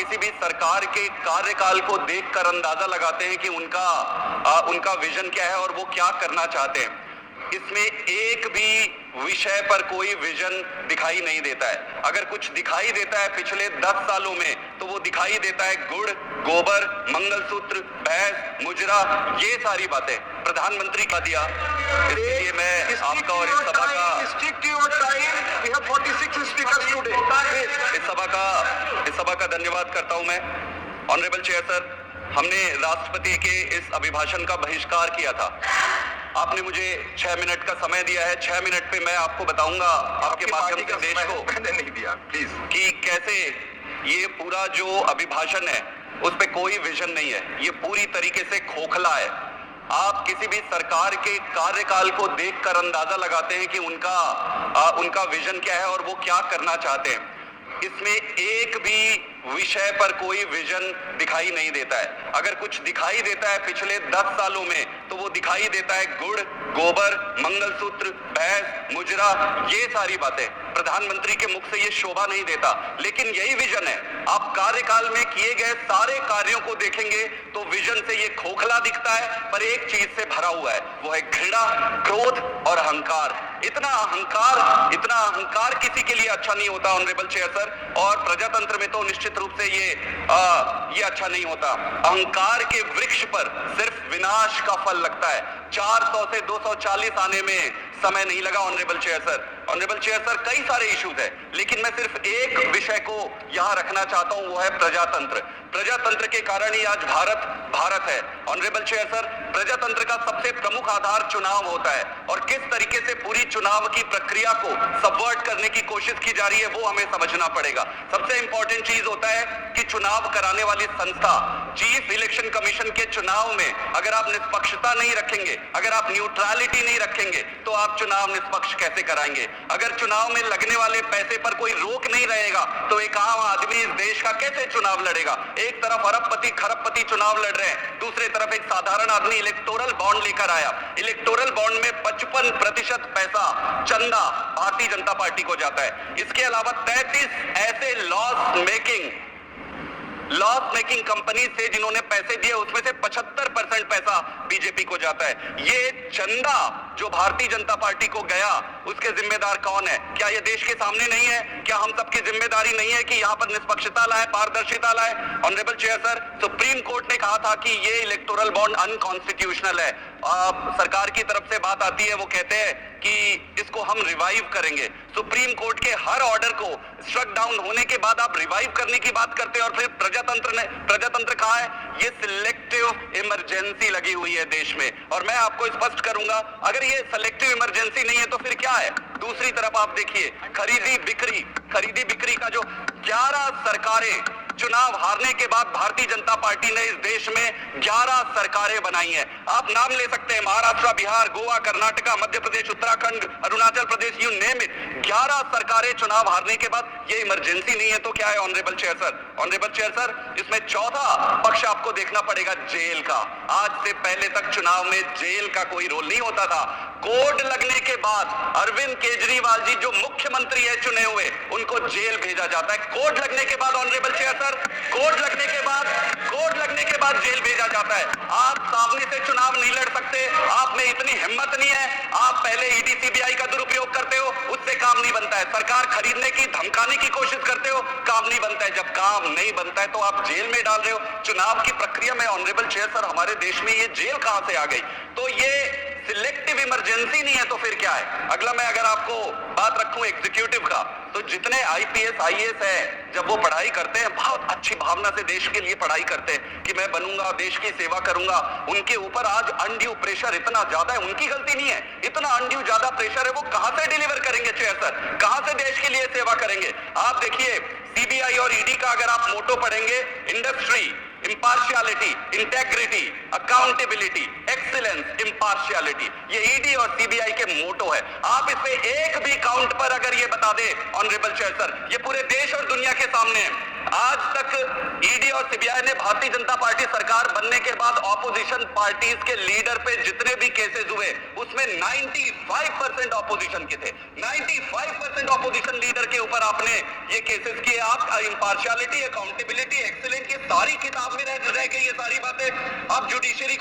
किसी भी सरकार के कार्यकाल को देखकर अंदाजा लगाते हैं कि उनका विजन क्या है और वो क्या करना चाहते हैं। इसमें एक भी विषय पर कोई विजन दिखाई नहीं देता है। अगर कुछ दिखाई देता है पिछले 10 सालों में तो वो दिखाई देता है गुड़, गोबर, मंगलसूत्र, भैंस, मुजरा, ये सारी बातें प्रधानमंत्री का दिया। इसलिए मैं आपका और इस सभा का धन्यवाद करता हूं। मैं ऑनरेबल चेयर सर, हमने राष्ट्रपति के इस अभिभाषण का बहिष्कार किया था। आपने मुझे 6 मिनट का समय दिया है। 6 मिनट पे मैं आपको बताऊंगा आपके माध्यम से देश को मैंने नहीं दिया प्लीज कि कैसे ये पूरा जो अभिभाषण है उस पे कोई विजन नहीं है, ये पूरी तरीके से खोखला है। आप किसी भी सरकार के कार्यकाल को देखकर अंदाजा लगाते हैं कि उनका विजन क्या है और वो क्या करना चाहते हैं। इसमें एक भी विषय पर कोई विजन दिखाई नहीं देता है। अगर कुछ दिखाई देता है पिछले 10 सालों में तो वो दिखाई देता है गुड़, गोबर, मंगलसूत्र, भैंस, मुजरा, ये सारी बातें प्रधानमंत्री के मुख से ये शोभा नहीं देता। लेकिन यही विजन है। आप कार्यकाल में किए गए सारे कार्यों को देखेंगे तो विजन से ये खोखला दिखता है, पर एक चीज से भरा हुआ है, वो है घृणा, क्रोध और अहंकार। इतना अहंकार किसी के लिए अच्छा नहीं होता ऑनरेबल चेयर सर, और प्रजातंत्र में तो निश्चित रूप से ये अच्छा नहीं होता। अहंकार के वृक्ष पर सिर्फ विनाश का फल लगता है। 400 से 240 आने में समय नहीं लगा honourable chair sir. Honourable chair sir, कई सारे इश्यूज है, लेकिन मैं सिर्फ एक विषय को यहां रखना चाहता हूं, वो है प्रजातंत्र। प्रजातंत्र के कारण ही आज भारत है। ऑनरेबल चेयर सर, प्रजातंत्र का सबसे प्रमुख आधार चुनाव होता है, और किस तरीके से पूरी चुनाव की प्रक्रिया को सबवर्ट करने की कोशिश की जा रही है वो हमें समझना पड़ेगा। सबसे इंपॉर्टेंट चीज होता है कि चुनाव कराने वाली संस्था, चीफ इलेक्शन कमीशन के चुनाव में अगर आप निष्पक्षता नहीं रखेंगे, अगर आप न्यूट्रलिटी नहीं रखेंगे तो आप चुनाव निष्पक्ष कैसे कराएंगे। अगर चुनाव में लगने वाले पैसे पर कोई रोक नहीं रहेगा तो एक आम आदमी इस देश का कैसे चुनाव लड़ेगा। एक तरफ अरबपति खरबपति चुनाव लड़ रहे हैं, दूसरे तरफ एक साधारण आदमी इलेक्टोरल बॉन्ड लेकर आया। इलेक्टोरल बॉन्ड में 55% पैसा चंदा भारतीय जनता पार्टी को जाता है। इसके अलावा 33 ऐसे लॉस मेकिंग कंपनी से जिन्होंने पैसे दिए उसमें से 75% पैसा बीजेपी को जाता है। ये चंदा जो भारतीय जनता पार्टी को गया उसके जिम्मेदार कौन है? क्या ये देश के सामने नहीं है? क्या हम सबकी जिम्मेदारी नहीं है कि यहाँ पर निष्पक्षता लाए, पारदर्शिता लाए? Honourable chair sir, supreme court ने कहा था कि ये इलेक्टोरल बॉन्ड अनकॉन्स्टिट्यूशनल है। सरकार की तरफ से बात आती है, वो कहते हैं कि इसको हम रिवाइव करेंगे। सुप्रीम कोर्ट के हर ऑर्डर को स्ट्रक डाउन होने के बाद आप रिवाइव करने की बात करते हैं, और फिर प्रजातंत्र कहाँ है? ये सिलेक्टिव इमरजेंसी लगी हुई है देश में। और मैं आपको स्पष्ट करूंगा, अगर ये सिलेक्टिव इमरजेंसी नहीं है तो फिर क्या है? दूसरी तरफ आप देखिए, खरीदी बिक्री का जो 11 सरकारें चुनाव हारने के बाद भारतीय जनता पार्टी ने इस देश में 11 सरकारें बनाई हैं। आप नाम ले सकते हैं, Maharashtra, Bihar, Goa, Karnataka, Madhya Pradesh, Uttarakhand, Arunachal Pradesh, you name it. 11 सरकारें चुनाव हारने के बाद ये इमरजेंसी नहीं है तो क्या है honourable chair sir? Honourable chair sir, इसमें चौथा पक्ष आपको देखना पड़ेगा, जेल का। आज से पहले तक चुनाव में जेल का कोई रोल नहीं होता था। कोड लगने के बाद अरविंद केजरीवाल जी जो मुख्यमंत्री है चुने हुए, उनको जेल भेजा जाता है। कोड लगने के बाद ऑनरेबल चेयर सर, कोड लगने के बाद जेल भेजा जाता है। आप सामने से चुनाव नहीं लड़ सकते, आप में इतनी हिम्मत नहीं है। आप पहले ईडी सीबीआई का दुरुपयोग करते हो, उससे काम नहीं बनता है। सरकार खरीदने की, धमकाने की कोशिश करते हो, काम नहीं बनता है। जब काम नहीं बनता है तो आप जेल में डाल रहे हो। चुनाव की प्रक्रिया में ऑनरेबल चेयर सर, हमारे देश में ये जेल कहां से आ गई? तो ये सिलेक्टिव इमरजेंसी नहीं है तो फिर क्या है? अगला मैं अगर आपको बात रखूं एग्जीक्यूटिव का, तो जितने आईपीएस आईएएस हैं, जब वो पढ़ाई करते हैं बहुत अच्छी भावना से देश के लिए पढ़ाई करते हैं कि मैं बनूंगा, देश की सेवा करूंगा, उनके ऊपर आज अनड्यू प्रेशर इतना ज्यादा है। उनकी गलती नहीं है, इतना अनड्यू ज्यादा प्रेशर है। वो कहां से डिलीवर करेंगे चेयर सर? कहां से देश के लिए सेवा करेंगे? आप देखिए, सीबीआई और ईडी का अगर आप मोटो पढ़ेंगे, industry, impartiality, integrity, accountability, excellence, impartiality, ये ईडी और सीबीआई के मोटो है। आप इसमें एक भी काउंट पर अगर ये बता दे ऑनरेबल चेयर सर, ये पूरे देश और दुनिया के सामने है। आज तक ईडी और सीबीआई ने भारतीय जनता पार्टी सरकार बनने के बाद ऑपोजिशन पार्टीज के लीडर पे जितने भी केसेस हुए उसमें 95% ऑपोजिशन के थे। 95% ऑपोजिशन लीडर के ऊपर आपने ये केसेस किए। आप इम्पार्शियलिटी, अकाउंटेबिलिटी, एक्सीलेंट, ये सारी किताब में रह गई ये सारी बातें। आप जुडिशरी